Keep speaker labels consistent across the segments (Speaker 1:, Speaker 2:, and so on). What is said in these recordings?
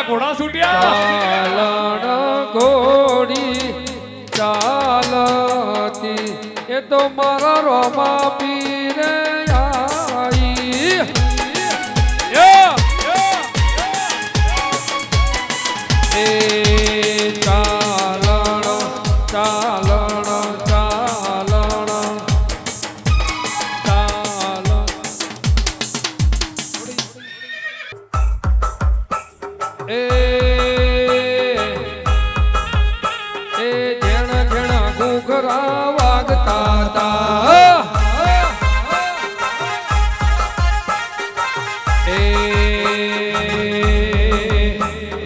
Speaker 1: ઘોડા છૂટ્યા
Speaker 2: ઘોડી ચાલતી એ તો મારા રોમા પીરે આઈ એ ચાલણ ચાલણ ચાલણ ચાલણ એ જેણ જેણ ઘૂઘરા વાગતા તા એ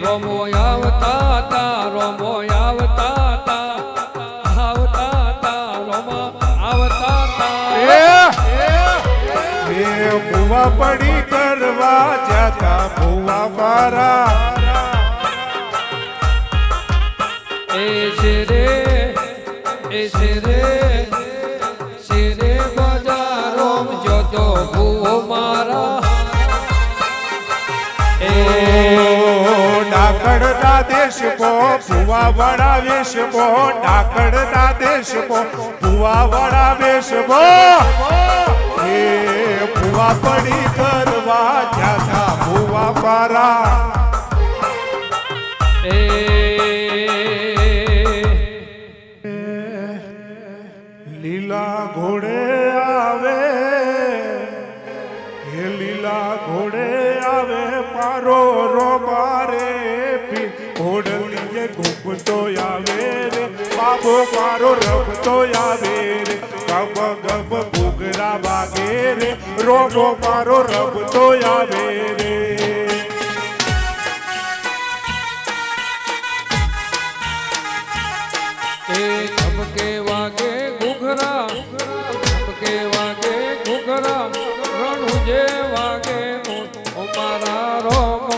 Speaker 2: રોમો આવતા તા રોમો આવતા તા આવતા તા રોમો આવતા તા
Speaker 3: એ ભૂવા પડી કરવા જતા ભૂવા મારા
Speaker 2: એ શિરે શિરે બજારો જોતો ભૂવો મારા
Speaker 3: એ ડાકડના દેશ પો ભૂવા વડા વેશ પો ડાકડના દેશ પો ભૂવા વડા વેશ પો એ ભૂવા પડી કરવા જતા ભૂવા મારા
Speaker 2: એ
Speaker 3: લીલા ઘોડે આવે હે લીલા ઘોડે આવે પારો રો મારે પી ઘોડલીએ ઘૂમતો આવે રે બાબો મારો રમતો આવે રે ગમ ગમ ઘૂઘરા વાગે રે રોમો મારો રમતો આવે રે
Speaker 2: એ ચમકે વાગે ઘૂઘરા ચમકે વાગે ઘૂઘરા રણુજે વાગે મારા રોમા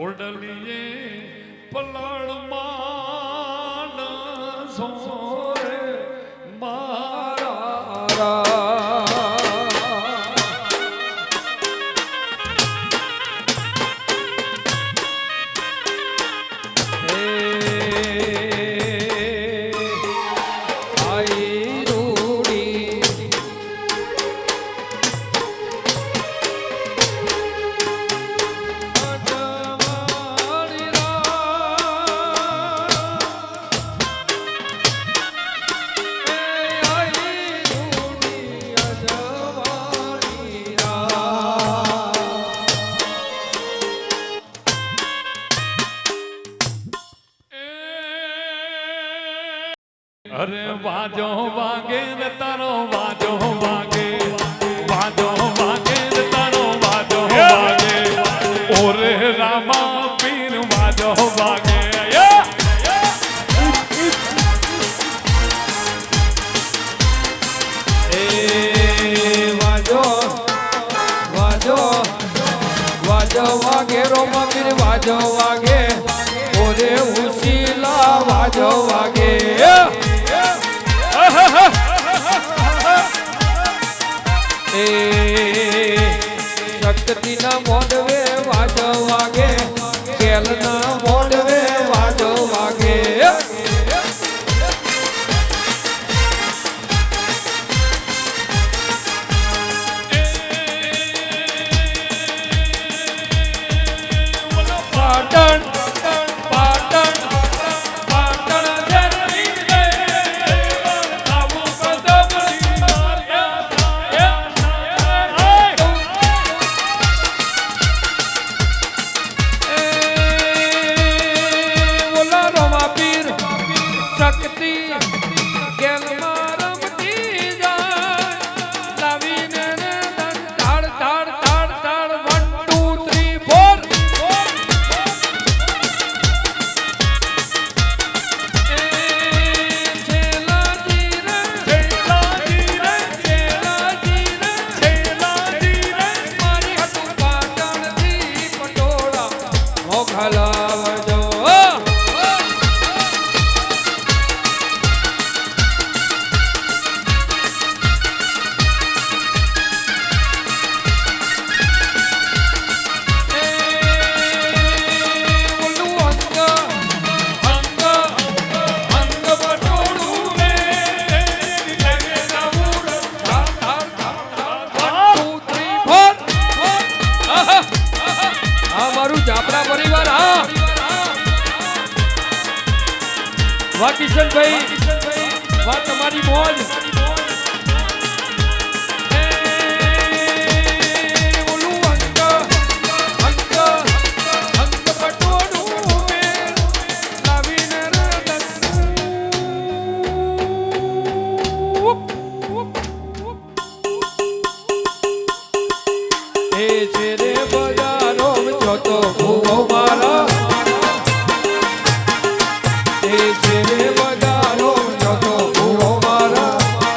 Speaker 1: ઓડલીએ પલળ માનસો રે મારા અરે વાજો વાગે ને તારો વાજો વાગે વાજો વાગે ને તારો વાજો વાગે ઓરે રામા પીર વાજો વાગે
Speaker 2: એ વાજો વાજો વાજો વાગે રોમવીર વાજો વાગે ઓરે ઉશીલા વાજો વાગે એ શક્તિના મોઢવે વાજો વાગે કેલના મોઢવે વાજો વાગે પાટણ પાટણ પાટણ જનની રે આવો પદમની ઓલા રોમા પીર શક્તિ ગેલમાં રમતી જાય લાવીને રે ધાડ ધાડ ધાડ ધાડ 1 2 3 4 મોખલાવજો જાપરા પરિવાર હા વાહ કિશનભાઈ વાહ તમારી મોજ ઓલું અંક અંક અંક પટોળું મે લાવીને એ છે રે બજારો જોતો ભૂવો મારા એ છે રે બજારો જોતો ભૂવો મારા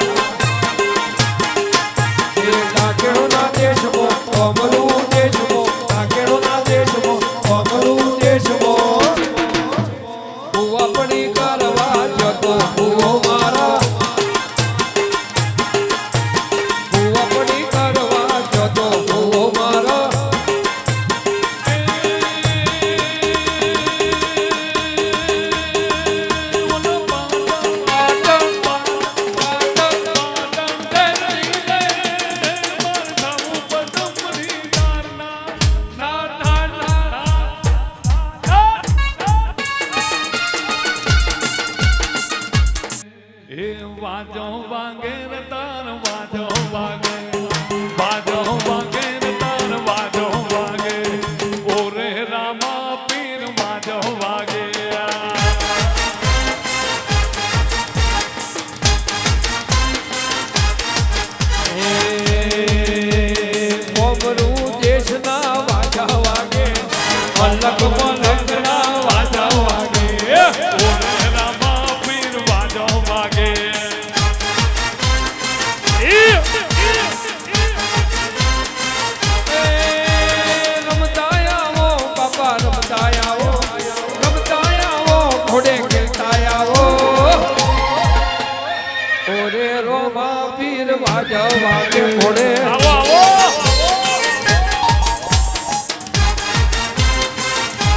Speaker 2: વાગે ઘોડે
Speaker 1: આવો આવો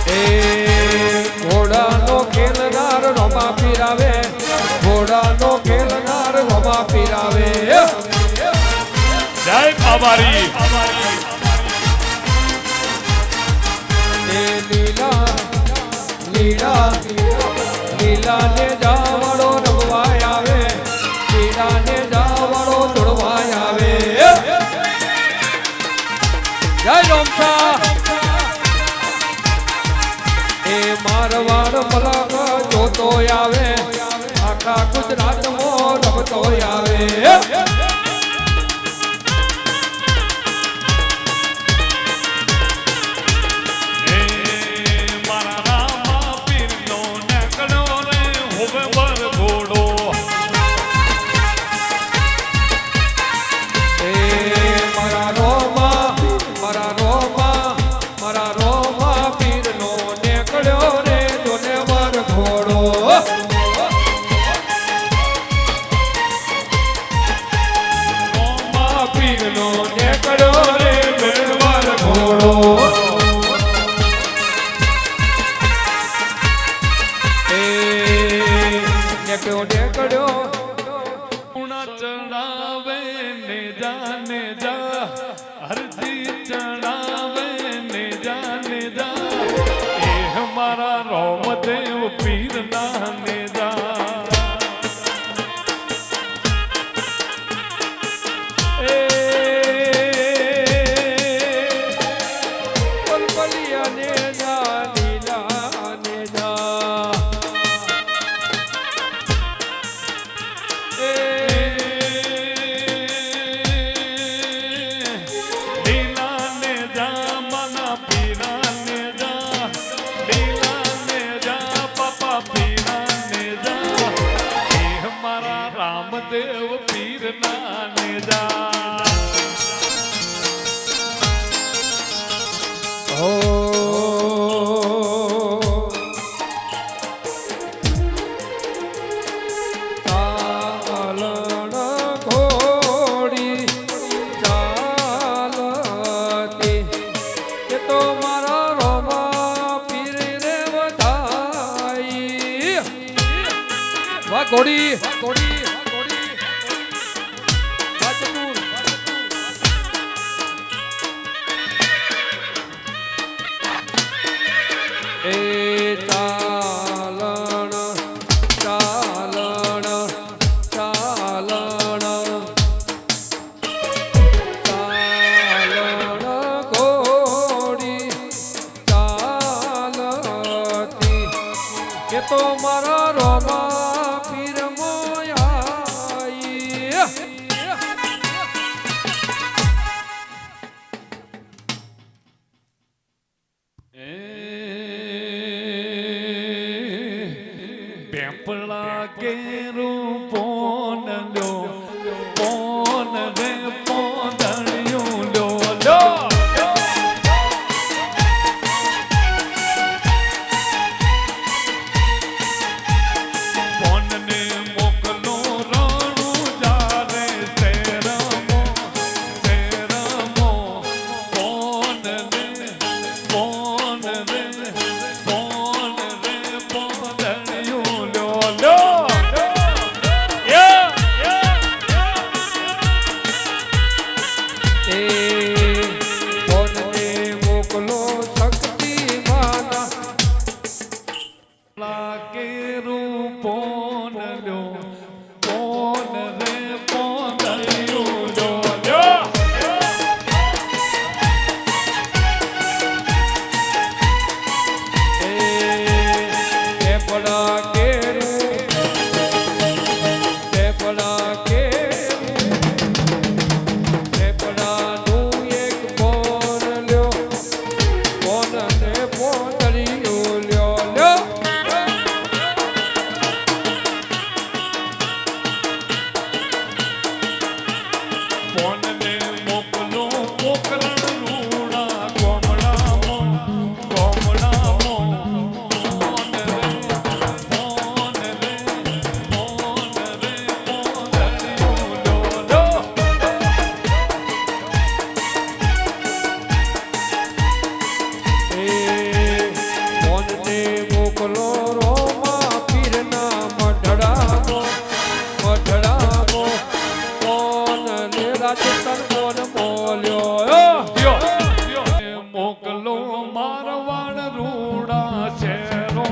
Speaker 2: એ ઘોડાનો ખેલનાર રોમા પીરાવે ઘોડાનો ખેલનાર રોમા પીરાવે
Speaker 1: જય બાબારી
Speaker 2: એ લીલા લીલા લીલા ને જાવડો રમવાય આવે લીલા ને જાવડો દોડવાય આવે જય રોમસા એ મારવાડ મલક જોતો આવે આખા ગુજરાતમાં રમતો આવે
Speaker 1: એ મારા રામા પીરનો નેકળ્યો રે હોવે બર ઘોડો
Speaker 2: એ મારા રોમા પીરનો નેકળ્યો રે જોને વર ઘોડો રોમા પીરનો નેકળ્યો રે વર ઘોડો એ નેકળ્યો
Speaker 1: ઉણા ચડાવે ને જા હરજી ચડાવે ને જા એ હમારા રોમદેવ પીર ના ને જા
Speaker 2: એ પલપલિયા ને જા લીલા ને જા એ
Speaker 1: લીલા ને જા મના પીરા ને જા લીલા ને જા પાપા પીરા ને જા એ હમારા રામદેવ પીર ના ને જા
Speaker 2: હો ચાલણ ઘોડી ચાલતી એ તો મારા રોમા પીર રે વધાઈ વાહ ઘોડી ઘોડી ઘોડી વાહ ચતુર એ ચાલણ ચાલણ ચાલણ ચાલણ ઘોડી ચાલતી એ તો મારા રોમા પીર મોયાઈ
Speaker 1: પેપળા કે રૂપોન લ્યો પોન રે પોંદણિયું લ્યો પોનને મોકલો રણું જારે શેરમો પોન રે પોંદણિયું લ્યો
Speaker 2: એ કોને મોકલો શક્તિ માના
Speaker 1: લાગે રૂપોન લ્યો પોન રે પોંદણિયું લ્યો
Speaker 2: એ પડા કેરું તે પડા કેરું તે પડાનું એક પોન લ્યો પોનને પોતળિયું લ્યો
Speaker 1: પોનને મોકલો પોકરણ રૂડા કોમળામો કોમળામો પોન રે પોંદણિયું લ્યો મારવાડ રૂડા શેરો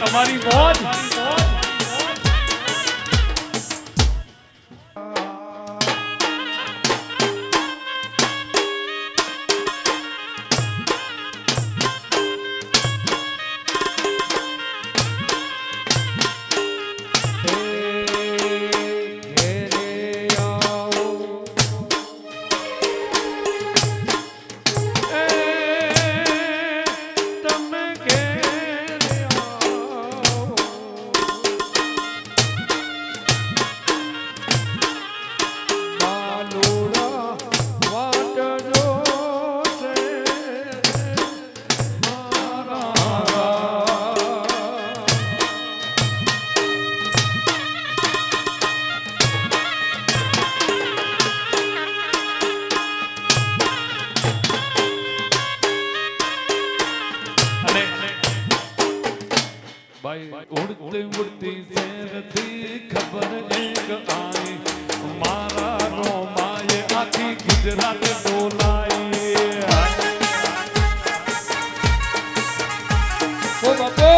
Speaker 1: તમારી મોજ ઉડતી ઉડતી શેરથી ખબર એક આઈ મારા રોમાએ આખી ગુજરાત ડોલાઈ
Speaker 2: ઓ બાપો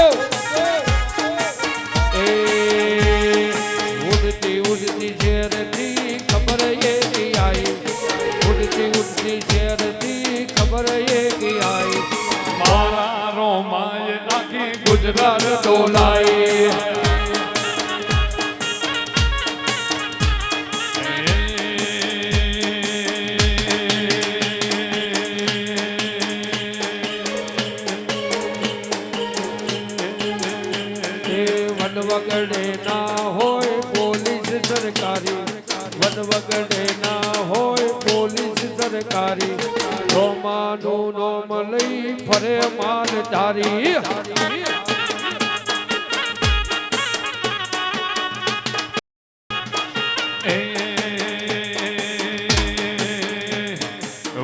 Speaker 2: એ ઉડતી ઉડતી શેરથી ખબર એક આઈ ઉડતી ઉડતી શેરથી ખબર એક આઈ
Speaker 1: મારા રોમાએ આખી ગુજરાત ડોલાઈ
Speaker 2: વગડે ના હોય પોલીસ સરકારી વન વગડે ના હોય પોલીસ સરકારી રોમાનું નોમ લઈ ફરે માલધારી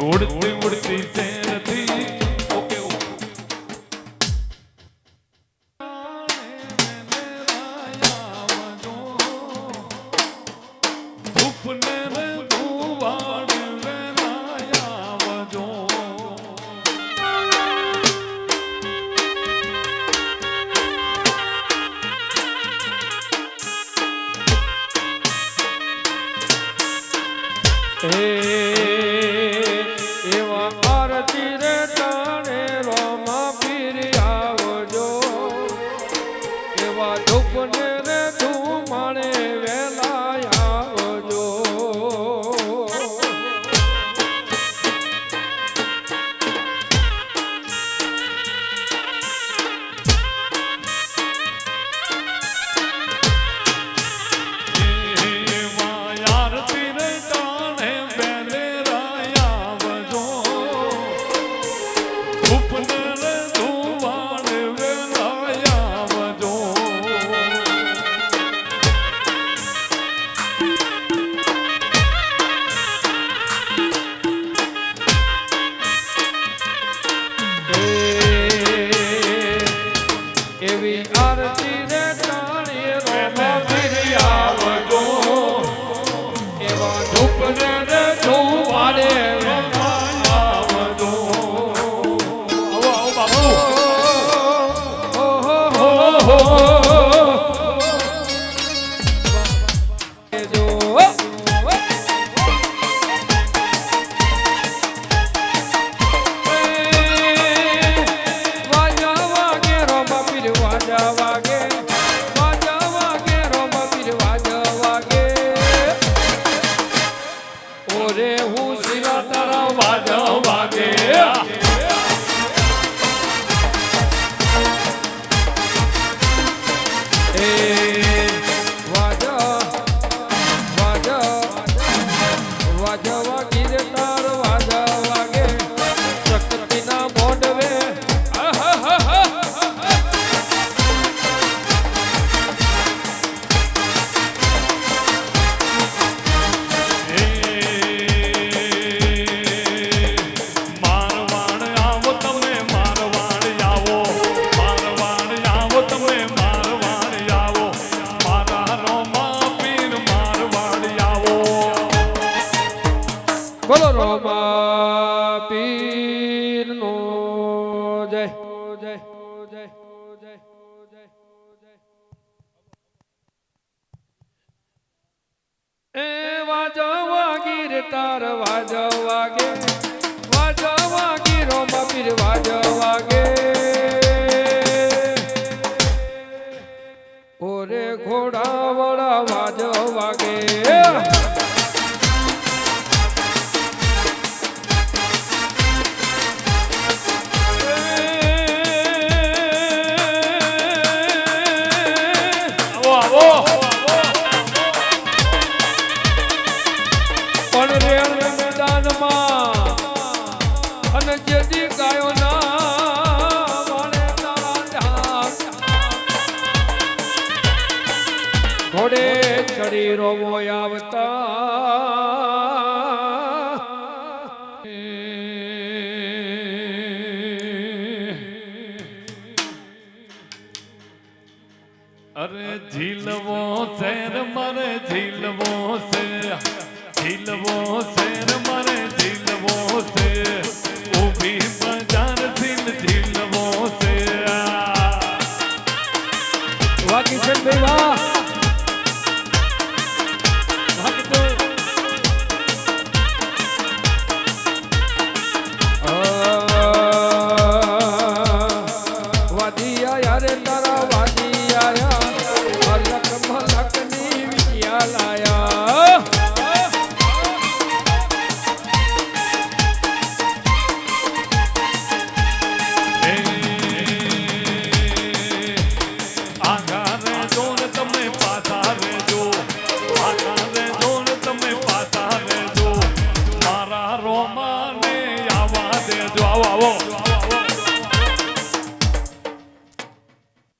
Speaker 1: ઉડતી ઉડતી શેરથી ઓકે
Speaker 2: એવી આરતી રે ટાણી રોમા ફરી આવજો એવા ધૂપ ને રે ધુવાડે બોલો રોમા પીર નો જય જય જય જય એ વાજવા ગીર તાર વાજવા ગે વાજવા ગીર રોમા પીર વાજવા ગે ઓરે ઘોડા વડા વાજવા ગે ઘોડે ચડી રોમો આવતા
Speaker 1: અરે ઝીલવો શેર મારે ઝીલવો છે ઝીલવો શેર મારે ઝીલવો છે ઊભી બજાર ઝીલ ઝીલવો છે
Speaker 2: વાહ કિશનભાઈ વાહ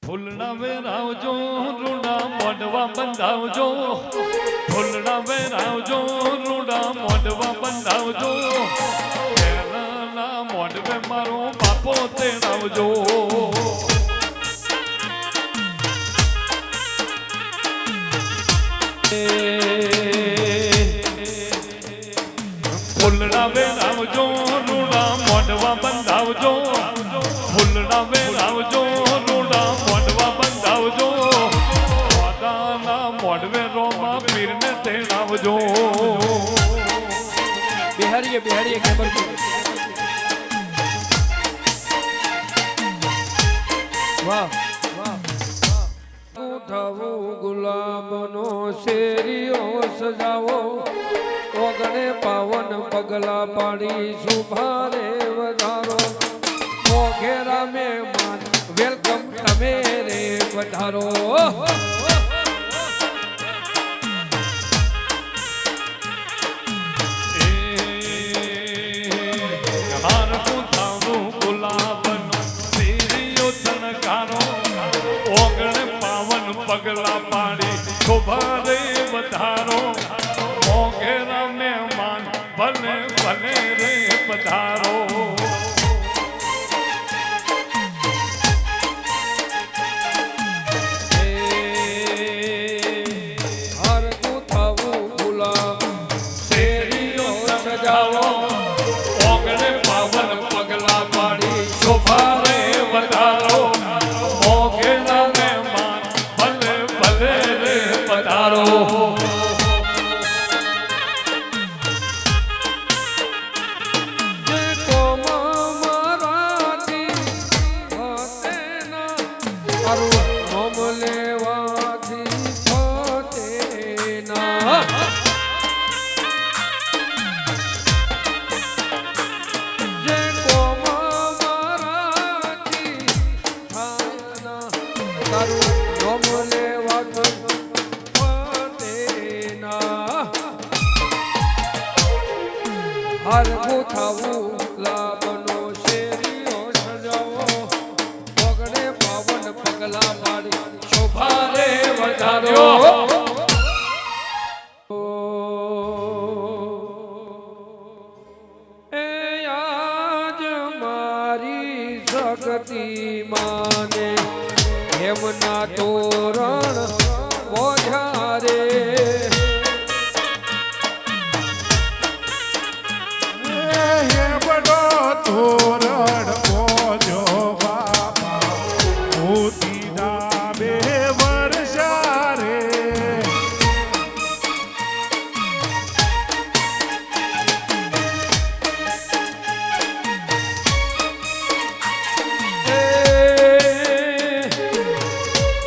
Speaker 1: ફૂલડા વેરાવજો રૂડા મોઢવા બંધાવજો ફૂલડા વેરાવજો રૂડા મોઢવા બંધાવજો કેરળના મોઢવે મારો બાપો તેડાવજો ફૂલડા વેરાવજો રૂડા મોઢવા બંધાવજો ફૂલડા વેરાવજો રૂડા મોઢવા બંધાવજો વાદાના મોઢવે રોમા પીરને તેડાવજો
Speaker 2: બિહારીએ ખબર વાહ વાહ થવું ગુલાબનો શેરીઓ સજાવો ઓગણે પાવન પગલા પાડી સુભારે વધારો મોઘેરા મહેમાન વેલકમ તમે રે વધારો
Speaker 1: પગલા પાડી શોભારે વધારો મોઘેરા મહેમાન ભલે ભલે રે પધારો
Speaker 2: તારું નામ લેવાથી ફતે ના જે કોમ મારાથી થાય ના તારું નામ લેવાથી ફતે ના હરખું થવું લાભનો શેરીઓ સજાવો પગડે પાવન પગલા મારી શોભા રે વધારો એ આજ મારી શક્તિ માને હેમના તોરણ બોધ્યા રે
Speaker 3: હે બડો તોરણ બોજો બાપા મોતીના બે વર્ષા રે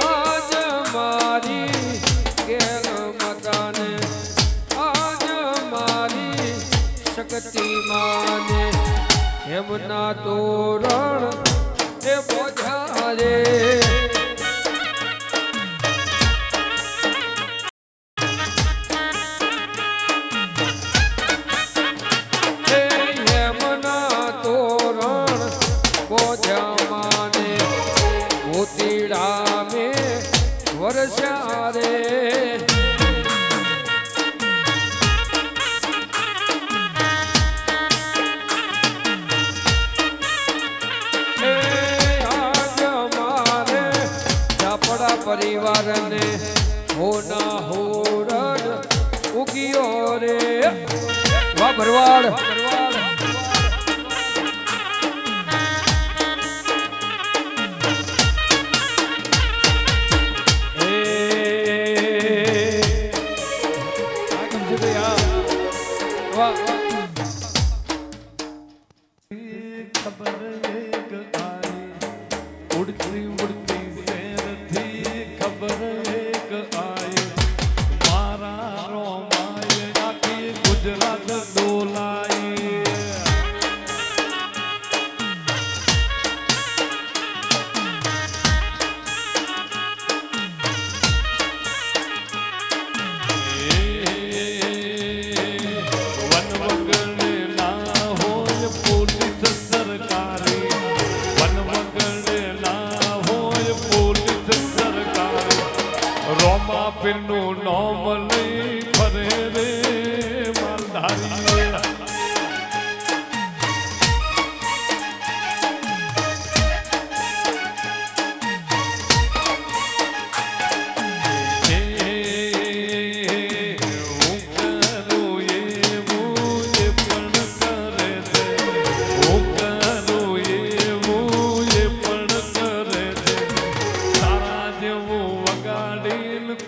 Speaker 2: આજ મારી ગેર મકાને આજ મારી શક્તિ માને હેમના તોરણ એ બોધ્યા રે હે હેમના તોરણ બોધ્યા માને મોતીડા મે વર્ષા રે એ આજ મારે ઝાપડા પરિવારને હોના હોરડ ઉગિયો રે વાહ ભરવાડ
Speaker 1: ખબર એક આઈ ઉડતી ઉડતી શેરથી ખબર એક આઈ મારા રોમાય આખી ગુજરાત ડોલાઈ પીરનું નામ લઈ ફરે રે માલધારી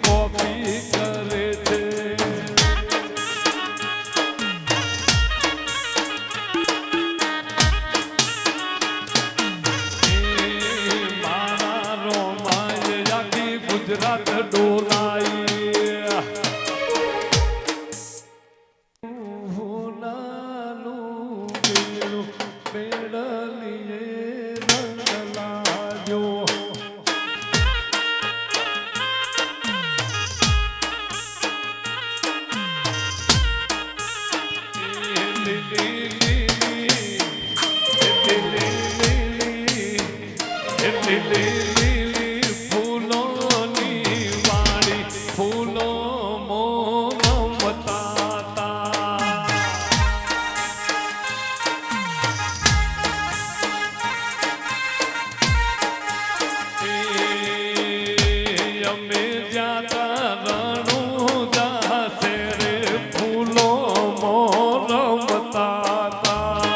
Speaker 1: કોપી કરે છે મારા રોમાય આખી ગુજરાત ડોલાઈ હોનાનું બેડું બેડલીએ રંગ લાગ્યો ફૂલોની વાડી ફૂલો મોમ તાતા અમે જાતા રણું જાસે રે ફૂલો મોમ તાતા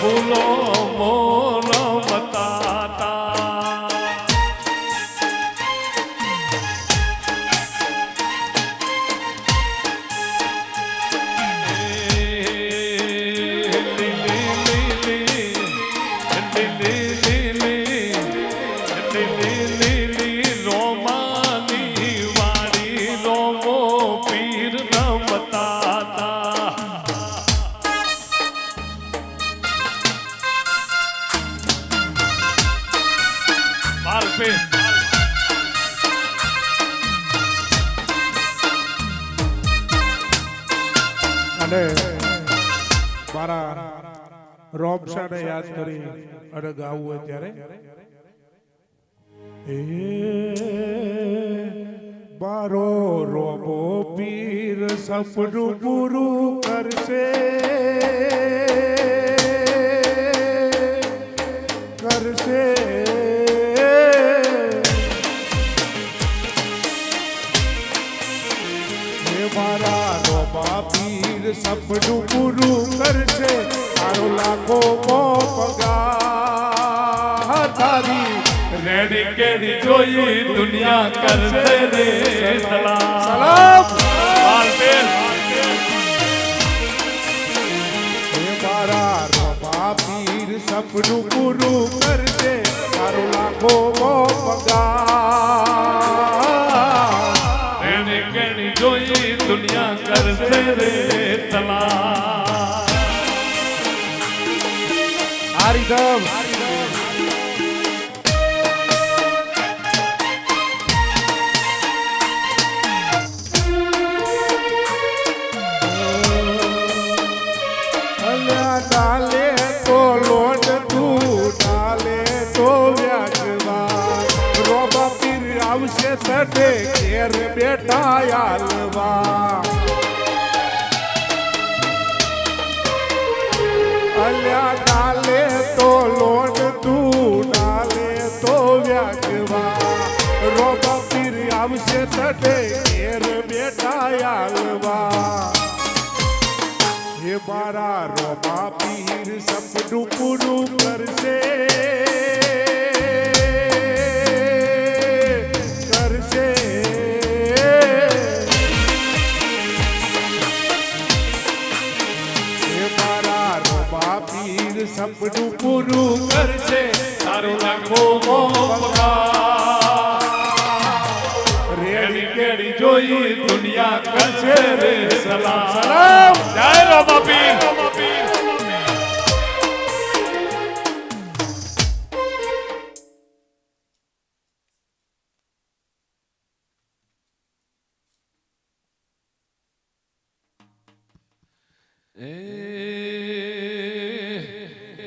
Speaker 1: ફૂલો મોર મતાતા
Speaker 3: અને મારા રોમશાને યાદ કરી અને ગાવું હોય ત્યારે એ મારો રોમો પીર સપનું પૂરું કરશે કરશે મારા રોમા પીર સપનું પૂરું કરશે તારો લાખો પગાર તારી
Speaker 1: રેડી કેડી જોઈ દુનિયા કરશે રે
Speaker 3: સલામ
Speaker 1: પાલપેલ
Speaker 3: હે મારા રોમા પીર સપનું પૂરું કરશે તારો લાખો પગાર
Speaker 1: રેડી કેડી જોઈ દુનિયા કરશે રે તલા
Speaker 3: હરિધમ ડાલે તો લોટ તું ડાલે તો વ્યાજવા રોબા પીર આવશે તને ઘેર બેઠા આલવા અલ્યા ડાલે તો લોટ તું ડાલે તો વ્યાજવા રોબા પીર આવશે તને ઘેર બેઠા આલવા હે મારા રોમા પીર સપનું પૂરું કરશે કરશે હે મારા રોમા પીર સપનું પૂરું કરશે
Speaker 1: તારો લાખો પગાર રેડી કેડી જોઈ દુનિયા કરશે રે સલામ જય રોમા પીર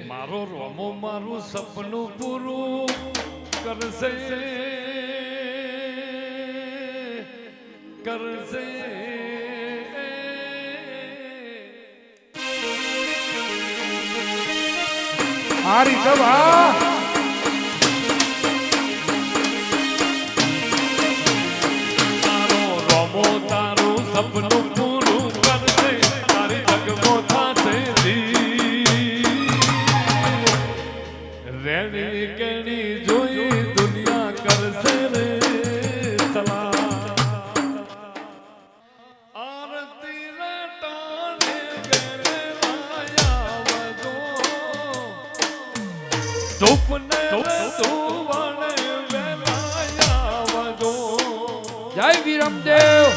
Speaker 1: મારો રોમો મારું સપનું પૂરું કરશે કરશે
Speaker 3: હરિધમ હા
Speaker 1: તારો રોમો તારું સપનું પૂરું કરશે તારી જગમો થાશે રેડી કેડી જોઈ દુનિયા કરશે રે સલામ આરતી રટાણે ઘરે આયા સુપને સુવણે વેલાયા વજો
Speaker 2: જય વિરમદેવ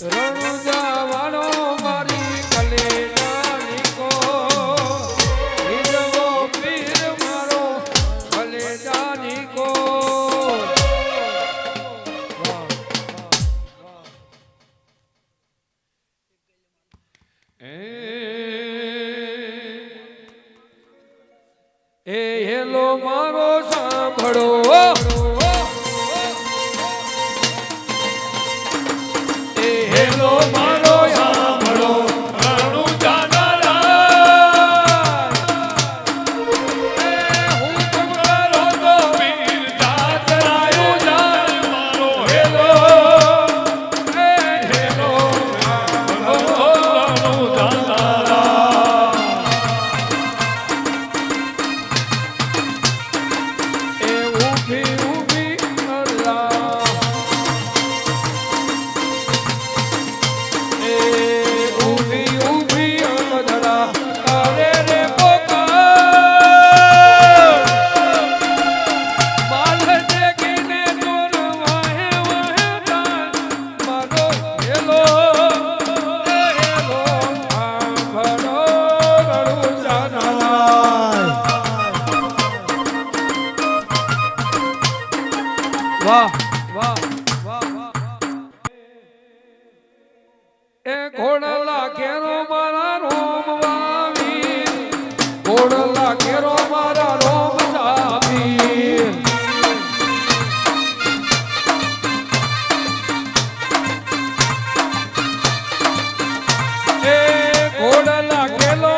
Speaker 2: રણુજા વાળો મારી કલેજાની કો હિરવો પીર મારો કલેજાની કો એ હેલો મારો સાંભળો એ હેલો મારો સાંભળો રણુજાના રાજ. હું તમારો તો
Speaker 1: પીર જાત
Speaker 2: રાયો જાન
Speaker 1: મારો
Speaker 2: હેલો હેલો
Speaker 1: રણુજાના
Speaker 2: એ ઊભી ઊભી અલ્લાહ એ ઊભી ઊભી અમદરા કરે રે પોકાર માલ દેખીને તોર વાહે વાહે તાર મારો હેલો આંભળો રણુજાના વાહ વાહ વાહ એ ઘોડલા કેરો મારા રોમ વાવી ઘોડલા કેરો મારા રોમ સાવી એ ઘોડલા કેલો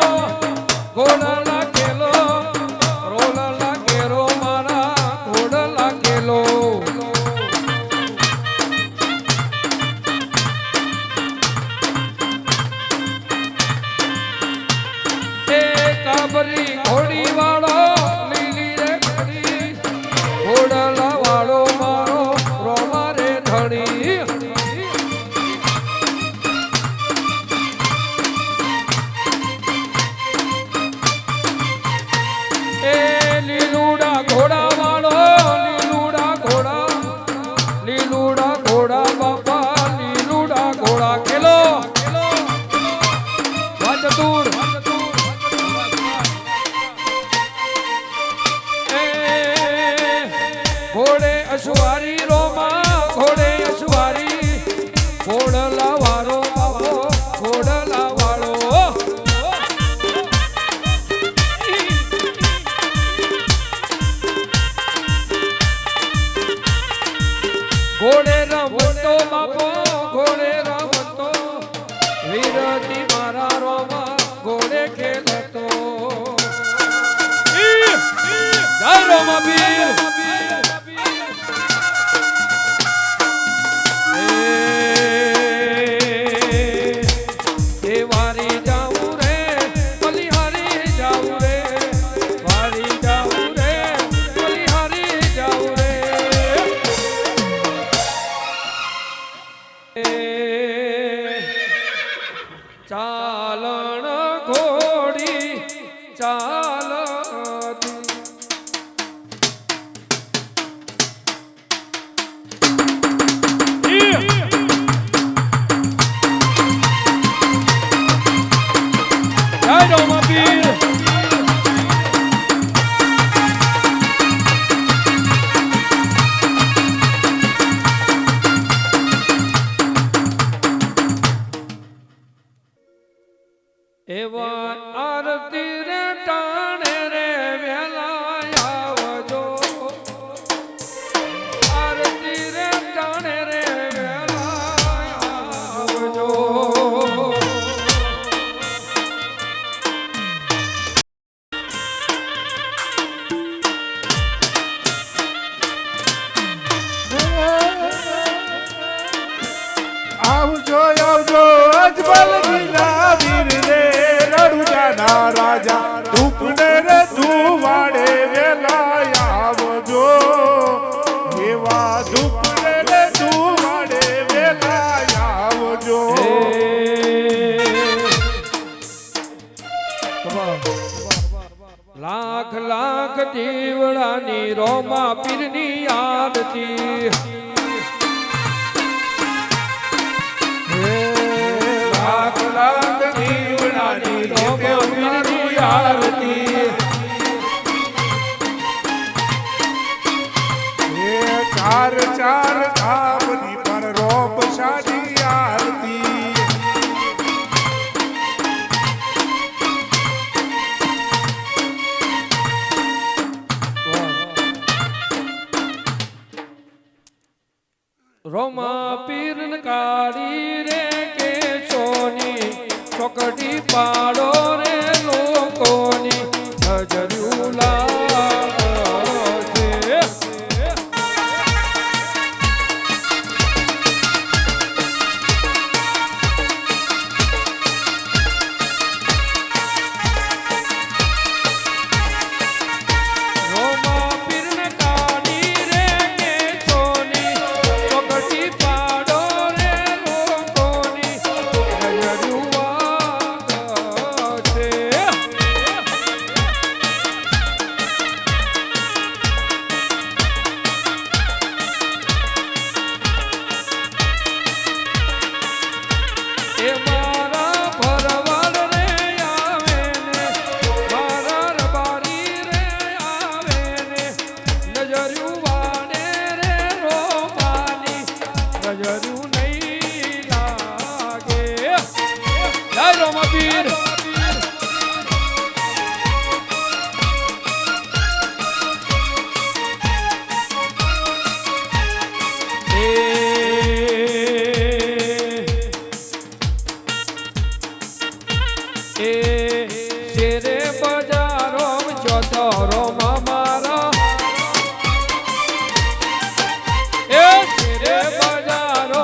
Speaker 2: રોલલા કેરો મારા ઘોડલા કેલો એ કાબરી ઘોડી વાળો લીલી રે ઘડી ઘોડલા વાળો મારો રોમા રે ધડી એ લીલુડા ઘોડા વાળો લીલુડા ઘોડા બાપા લીલુડા ઘોડા ખેલો વાચતુર એ ઘોડે અસવારી રોમા ઘોડે અસવારી ઘોડલા વાળો બાપો ઘોડલા વાળો ઘોડે રમતો બાપો ઘોડે રમતો વીરતી મારા રોમા ઘોડે ખેલતો જય રોમા વીર એ વારી જાઉં રે બલિહારી જાઉં રે વારી જાઉં રે બલિહારી જાઉં રે ચાલણ ઘોડી ચાલતી જય રોમા પીર એવા આરતી રે ટાણે રે વેલા આવજો આરતી રે ટાણે રે વેલા આવજો
Speaker 3: આવજો આવજો અજમલ ગીલા વીર રે રણુજાના રાજા ધૂપને રે ધુવાડે વેલા આવજો એવા ધૂપને રે ધુવાડે વેલા આવજો
Speaker 2: લાખ લાખ દીવડાની રોમા પીરની આરતી
Speaker 3: ચાર ચાર ધામની પણ રોપ સાડી આરતી
Speaker 2: રોમા પીરન કાળી રે કે સોની ચોકડી પાડો રે લોકોની નજર્યું લાગે રોમા પીરન કાળી રે કે સોની ચોકડી પાડો રે લોકોની નજર્યું લાગે એ મારા ભરવાડ રે આવે ને મારા રબારી રે આવે ને નજર્યું વાને રે રોમાની નજર્યું નહીં લાગે જય રોમાપીર એ શેરે બજારો ચોથરો મારા એ શેરે બજારો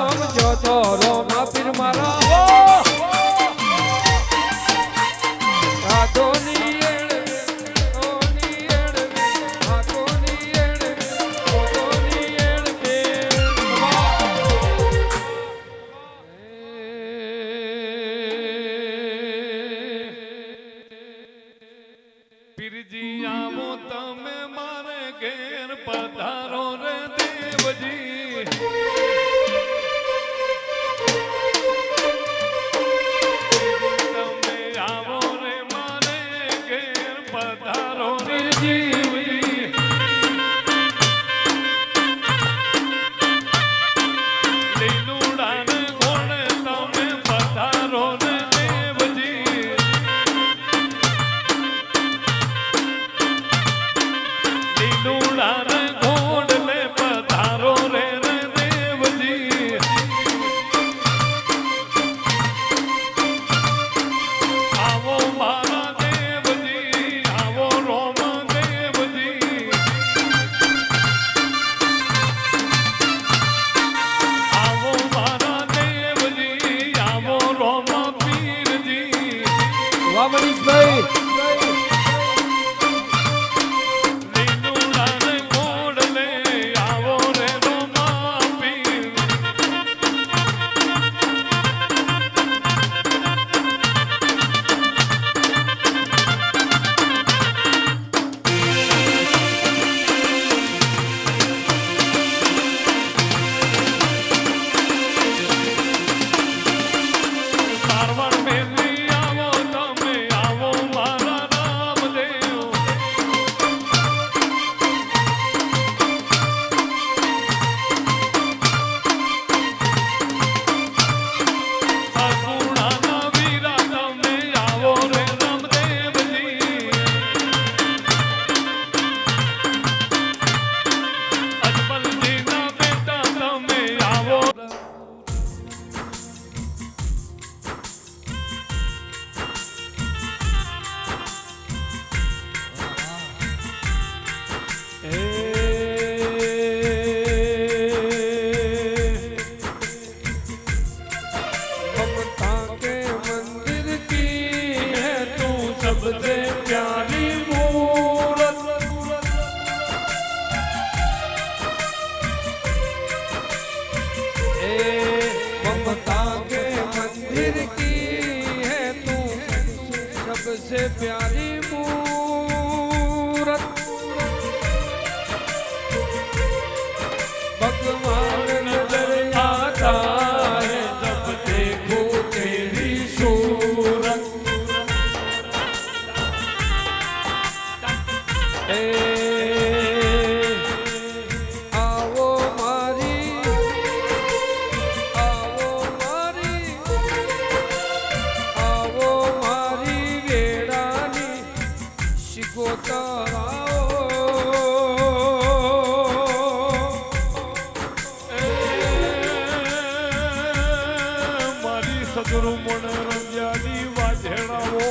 Speaker 1: સદગુરુ મનોરંજની વાજેણાઓ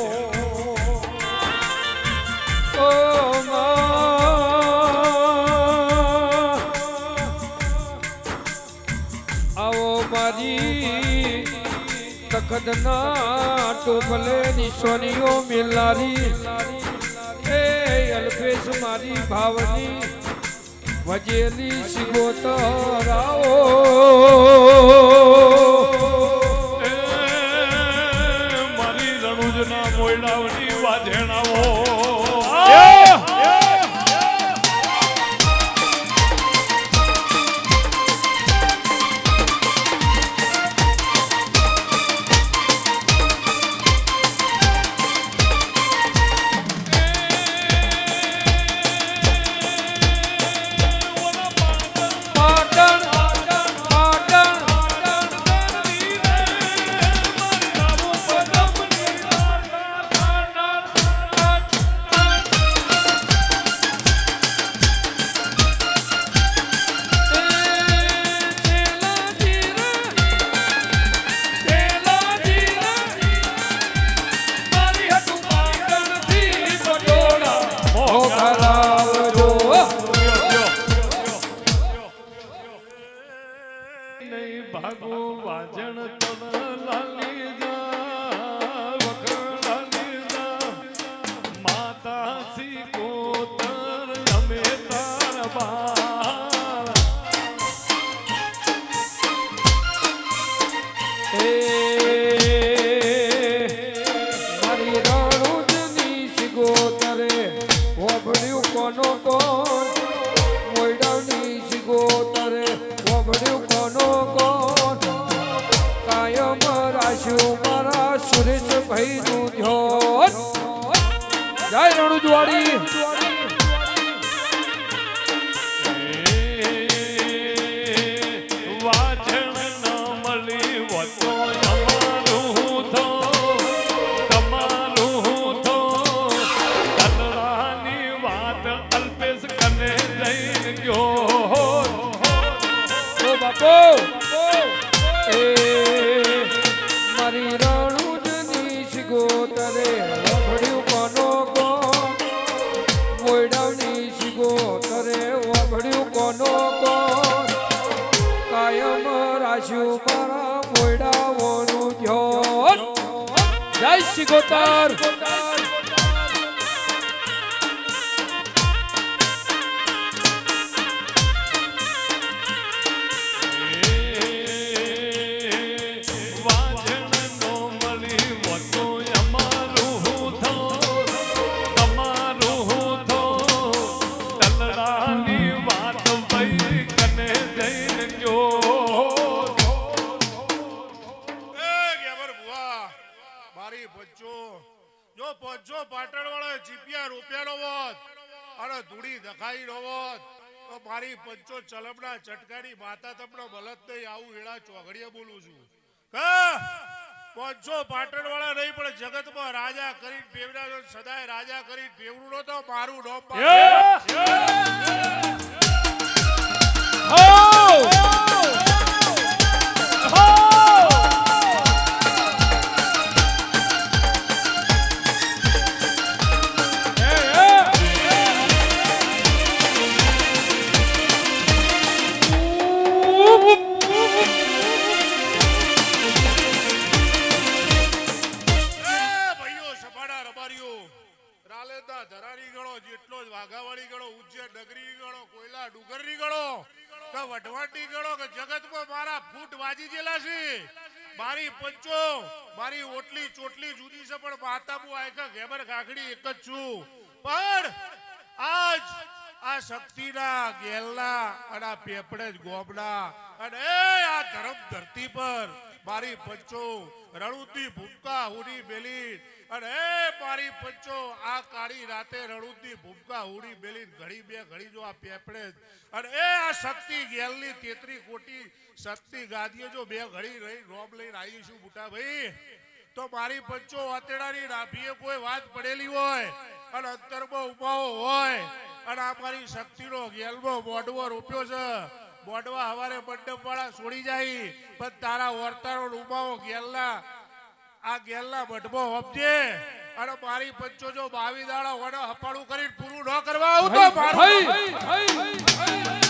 Speaker 2: ઓ આવો મારી તખતના ટોપલે નિશાનીઓ મિલારી એ અલ્પેશ મારી ભાવની વજેલી સિગોતરાઓ
Speaker 1: મારી રણુજના મોયડાવની વાજેણાઓ ભાગો વાજણ તન લાલી જા વખડાલી જા માતા સી કોતર અમે તાર બાર
Speaker 2: મારી રણુજની સિગોતરે ઓભળ્યું કોનો કોણ મોયડાની સિગોતરે ઓભળ્યું કોનો કોણ કાયમ રાખ્યું મારા સુરેશભાઈ નું ધ્યાન જય રણુજવાડી
Speaker 1: વાજણ ન મળી વતો અમારું થો તમારું થો કલરાની વાત અલ્પેશ કને જઈને ગયો
Speaker 2: ઓ બાપો એ મારી રણુજની સિગોતરે ઓભળ્યું કોનો કોણ મોયડાની સિગોતરે ઓભળ્યું કોનો કોણ કાયમ રાખ્યું મારા મોયડાઓનું ધ્યાન જય સિગોતર
Speaker 1: વાજણ નો મળી વતો અમારું થો તમારું થો કલરાની વાત ભાઈ કને જઈને ગયો
Speaker 3: મારી બચ્ચો જો પંચો પાટણ વાળો જીપિયા રૂપિયાનો હોત અને ધૂળી દખાઈ નો હોત તો મારી પંચો ચલમના ચટકાની માતા તમને બલત નહીં આવું એડા ચોઘડીએ બોલું છું પંચો પાટણ વાળા નહીં પણ જગતમાં રાજા કરી પેવડા સદાય રાજા કરી પેવડું નો તો મારું નામ વાઘાવાળી ગણો ઉજ્જૈન નગરી ગણો કોયલા ડુંગરની ગણો કે વઢવાણની ગણો કે જગતમાં મારા ફૂટ વાજી જેલા છે મારી પંચો મારી ઓટલી ચોટલી જુદી છે પણ માતાબુ આયકા ઘેબર કાકડી એક જ છું પણ આજ આ શક્તિના ગેલના અને આ પેપડે જ ગોબના અને આ ધર્મ ધરતી પર મારી પંચો રણુદની ભૂમકા હુડી બેલી અને મારી પંચો આ કાળી રાતે રણુદની ભૂમકા હુડી બેલી ઘડી બે ઘડી જો આ પેપડે અને આ શક્તિ ગેલની 33 કોટી શક્તિ ગાદીએ જો બે ઘડી રહી રોબ લઈને આવીશું બુટા ભાઈ તો મારી પંચો વાતેડાની રાભીએ કોઈ વાત પડેલી હોય અને અંતરમાં ઉભાઓ હોય અને આ મારી શક્તિનો ગેલનો બોડવો રોપ્યો છે બોડવા હવારે મંડપ વાળા છોડી જાય પણ તારા વર્તારો ઉભાઓ ગેલના આ ગેલના બટબો હોપજે અને મારી પંચો જો 22 દાડા વડે હપાડું કરીને પૂરું ન કરવા આવું તો મારું
Speaker 2: હઈ, હઈ, હઈ, હઈ.